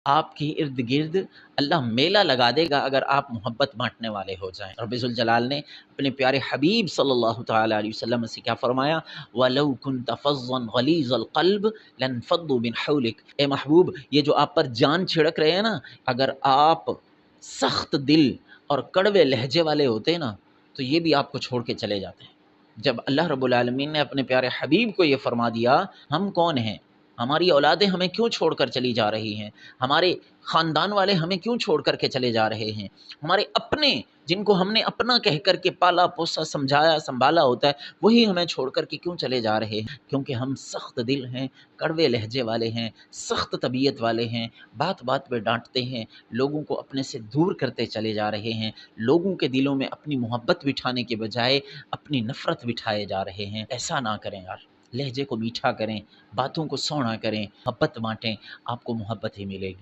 آپ کے ارد گرد اللہ میلہ لگا دے گا اگر آپ محبت بانٹنے والے ہو جائیں۔ رب ذوالجلال نے اپنے پیارے حبیب صلی اللہ تعالیٰ علیہ وسلم سے کیا فرمایا؟ وَلَوْ كُنْتَ فَظًّا غَلِيظَ الْقَلْبِ لَانفَضُّوا مِنْ حَوْلِكَ۔ اے محبوب، یہ جو آپ پر جان چھڑک رہے ہیں نا، اگر آپ سخت دل اور کڑوے لہجے والے ہوتے نا تو یہ بھی آپ کو چھوڑ کے چلے جاتے ہیں۔ جب اللہ رب العالمین نے اپنے پیارے حبیب کو یہ فرما دیا، ہم کون ہیں؟ ہماری اولادیں ہمیں کیوں چھوڑ کر چلی جا رہی ہیں؟ ہمارے خاندان والے ہمیں کیوں چھوڑ کر کے چلے جا رہے ہیں؟ ہمارے اپنے، جن کو ہم نے اپنا کہہ کر کے پالا پوسا سمجھایا سنبھالا ہوتا ہے، وہی ہمیں چھوڑ کر کے کیوں چلے جا رہے ہیں؟ کیونکہ ہم سخت دل ہیں، کڑوے لہجے والے ہیں، سخت طبیعت والے ہیں، بات بات پہ ڈانٹتے ہیں، لوگوں کو اپنے سے دور کرتے چلے جا رہے ہیں، لوگوں کے دلوں میں اپنی محبت بٹھانے کے بجائے اپنی نفرت بٹھائے جا رہے ہیں۔ ایسا نہ کریں یار، لہجے کو میٹھا کریں، باتوں کو سونا کریں، محبت بانٹیں، آپ کو محبت ہی ملے گی۔